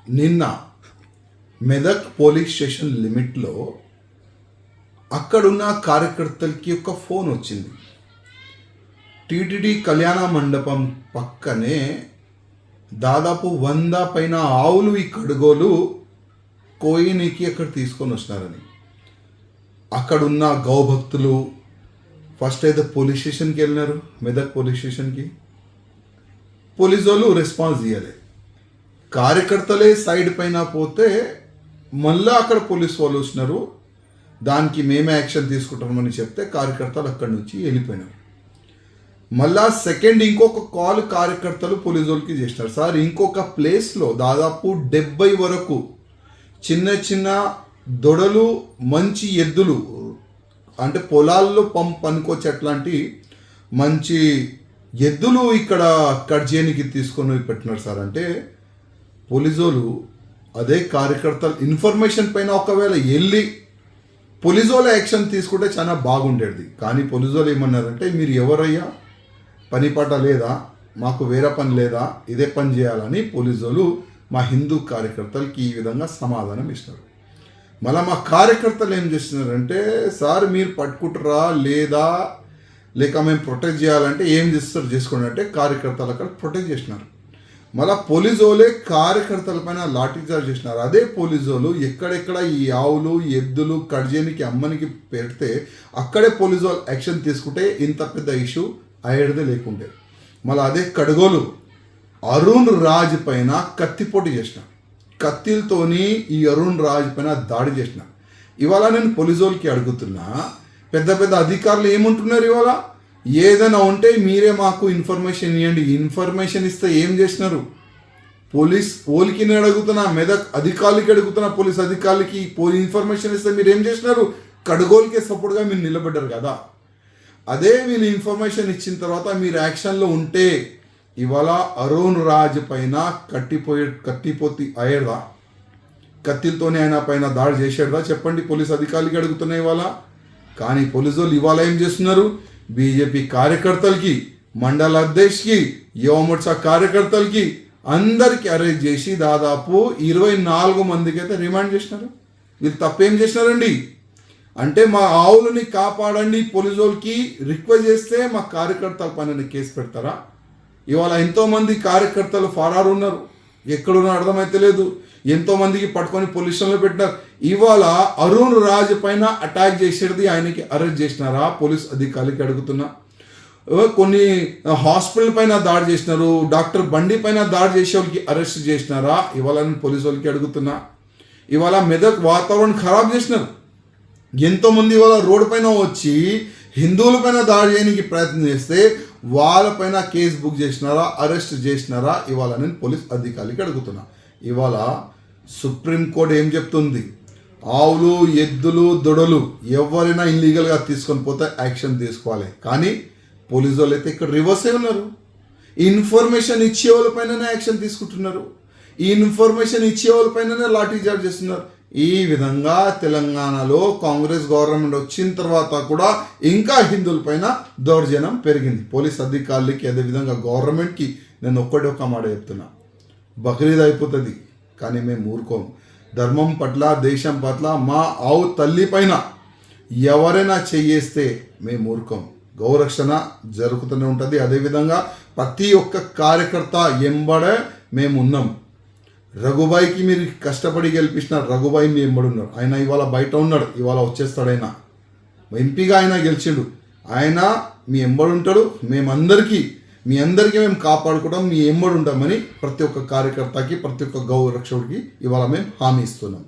నిన్న Medak police station లిమిట్లో అక్కడున్న కార్యకర్తలకి ఒక ఫోన్ వచ్చింది. టీటీడీ కళ్యాణ మండపం పక్కనే దాదాపు 100 పైన ఆవులు ఈ కడుగోలు కోయినికి అక్కడ తీసుకొని వస్తున్నారని. అక్కడున్న గౌభక్తులు ఫస్ట్ అయితే పోలీస్ స్టేషన్కి వెళ్ళినారు, మెదక్ పోలీస్ స్టేషన్కి. పోలీసు వాళ్ళు రెస్పాన్స్ ఇవ్వలేదు. కార్యకర్తలే సైడ్ పైన పోతే మళ్ళీ అక్కడ పోలీసు వాళ్ళు వచ్చినారు. దానికి మేమే యాక్షన్ తీసుకుంటామని చెప్తే కార్యకర్తలు అక్కడి నుంచి వెళ్ళిపోయినారు. మళ్ళా సెకండ్ ఇంకొక కాల్ కార్యకర్తలు పోలీసు వాళ్ళకి చేసినారు. సార్, ఇంకొక ప్లేస్లో దాదాపు 70 వరకు చిన్న చిన్న దొడలు, మంచి ఎద్దులు, అంటే పొలాల్లో పనుకోవచ్చు అట్లాంటి మంచి ఎద్దులు ఇక్కడ కట్ చేయడానికి తీసుకొని పెట్టినారు సార్. అంటే పోలీసోలు అదే కార్యకర్తలు ఇన్ఫర్మేషన్ పైన ఒకవేళ వెళ్ళి పోలీసోల యాక్షన్ తీసుకుంటే చాలా బాగుండేది. కానీ పోలీసోలు ఏమన్నారంటే, మీరు ఎవరయ్యా, పని పాట లేదా, మాకు వేరే పని లేదా, ఇదే పని చేయాలని పోలీసోలు మా హిందూ కార్యకర్తలకి ఈ విధంగా సమాధానం ఇస్తారు. మళ్ళీ మా కార్యకర్తలు ఏం చేస్తున్నారంటే, సార్ మీరు పట్టుకుంటారా లేదా, లేక మేము ప్రొటెక్ట్ చేయాలంటే ఏం చేస్తారు చేసుకోండి అంటే కార్యకర్తలు అక్కడ ప్రొటెక్ట్ చేసినారు. మళ్ళీ పోలీసోలే కార్యకర్తల పైన లాఠీచార్జ్ చేసినారు. అదే పోలీసోలు ఎక్కడెక్కడ ఈ ఆవులు ఎద్దులు కడ్జేనికి అమ్మనికి పెడితే అక్కడే పోలీసోలు యాక్షన్ తీసుకుంటే ఇంత పెద్ద ఇష్యూ అయ్యేదే లేకుంటే. మళ్ళీ అదే కడుగోలు అరుణ్ రాజ్ పైన కత్తిపోటు చేసినారు. కత్తిలతోని ఈ అరుణ్ రాజ్ పైన దాడి చేసినారు. ఇవాళ నేను పోలీసోలకి అడుగుతున్నా, పెద్ద పెద్ద అధికారులు ఏమంటున్నారు, ఇవాళ ఏదైనా ఉంటే మీరే మాకు ఇన్ఫర్మేషన్ ఇవ్వండి. ఇన్ఫర్మేషన్ ఇస్తే ఏం చేసినారు? పోలీస్ ఓలికి నేను అడుగుతున్నా, మెదక్ అధికారులకి అడుగుతున్నా, పోలీస్ అధికారులకి ఇన్ఫర్మేషన్ ఇస్తే మీరు ఏం చేసినారు? కడుగోలుకే సపోర్ట్గా మీరు నిలబడ్డారు కదా. అదే వీళ్ళు ఇన్ఫర్మేషన్ ఇచ్చిన తర్వాత మీరు యాక్షన్లో ఉంటే ఇవాళ అరుణ్ రాజ్ పైన కత్తిపోతి అయ్యేదా? కత్తిలతోనే ఆయన పైన దాడి చేసేదా? చెప్పండి, పోలీస్ అధికారులకి అడుగుతున్నాయి ఇవాళ. కానీ పోలీసు వాళ్ళు ఇవాళ ఏం చేస్తున్నారు? బీజేపీ కార్యకర్తలకి, మండల అధ్యక్షుకి, యువమోర్చా కార్యకర్తలకి అందరికీ అరెస్ట్ చేసి దాదాపు 24 మందికి అయితే రిమాండ్ చేసినారు. వీళ్ళు తప్పేం చేసినారండి? అంటే మా ఆవులని కాపాడండి పోలీసు వాళ్ళకి రిక్వెస్ట్ చేస్తే మా కార్యకర్తల పైన కేసు పెడతారా? ఇవాళ ఎంతోమంది కార్యకర్తలు ఫరారు ఉన్నారు, ఎక్కడున్నా అర్థమైతే లేదు. ఎంతోమందికి పట్టుకొని పోలీస్ స్టేషన్లో పెట్టినారు. ఇవాళ అరుణ్ రాజ్ పైన అటాక్ చేసేది ఆయనకి అరెస్ట్ చేసినారా? పోలీస్ అధికారులకి అడుగుతున్నా. కొన్ని హాస్పిటల్ పైన దాడి చేసినారు, డాక్టర్ బండి పైన దాడి చేసే వాళ్ళకి అరెస్ట్ చేసినారా? ఇవాళ నేను పోలీసు వాళ్ళకి అడుగుతున్నా. ఇవాళ మెదక్ వాతావరణం ఖరాబ్ చేసినారు. ఎంతోమంది ఇవాళ రోడ్డు పైన వచ్చి హిందువుల పైన దాడి చేయడానికి ప్రయత్నం చేస్తే వాళ్ళపైన కేసు బుక్ చేసినారా, అరెస్ట్ చేసినారా? ఇవాళ నేను పోలీస్ అధికారులకి అడుగుతున్నా. ఇవాళ సుప్రీంకోర్టు ఏం చెప్తుంది? ఆవులు ఎద్దులు దొడలు ఎవరైనా ఇల్లీగల్గా తీసుకొని పోతే యాక్షన్ తీసుకోవాలి. కానీ పోలీసు వాళ్ళు అయితే ఇక్కడ రివర్స్ అయి ఉన్నారు. ఇన్ఫర్మేషన్ ఇచ్చే వాళ్ళపైననే యాక్షన్ తీసుకుంటున్నారు. ఈ ఇన్ఫర్మేషన్ ఇచ్చే వాళ్ళపైననే లాఠీ చార్జ్ చేస్తున్నారు. ఈ విధంగా తెలంగాణలో కాంగ్రెస్ గవర్నమెంట్ వచ్చిన తర్వాత కూడా ఇంకా హిందువుల పైన దౌర్జన్యం పెరిగింది. పోలీస్ అధికారులకి అదేవిధంగా గవర్నమెంట్కి నేను ఒక్క మాట చెప్తున్నా, బక్రీద్ అయిపోతుంది కానీ మేము ఊరుకోము. ధర్మం పట్ల, దేశం పట్ల, మా ఆవు తల్లి పైన ఎవరైనా చెయ్యేస్తే మేము ఊరుకోం. గౌరక్షణ జరుగుతూనే ఉంటుంది. అదేవిధంగా ప్రతి ఒక్క కార్యకర్త ఎంబడే మేము ఉన్నాం. రఘుబాయికి మీరు కష్టపడి గెలిపించినారు, రఘుబాయి మీ ఎంబడున్నారు. ఆయన ఇవాళ బయట ఉన్నాడు, ఇవాళ వచ్చేస్తాడు. ఆయన ఎంపీగా ఆయన గెలిచిండు, ఆయన మీ ఎంబడుంటాడు. మీ అందరికీ మేము కాపాడుకోవడం, మీ ఎంబడి ఉంటామని ప్రతి ఒక్క కార్యకర్తకి, ప్రతి ఒక్క గౌరక్షకుడికి ఇవాళ మేము హామీ ఇస్తున్నాం.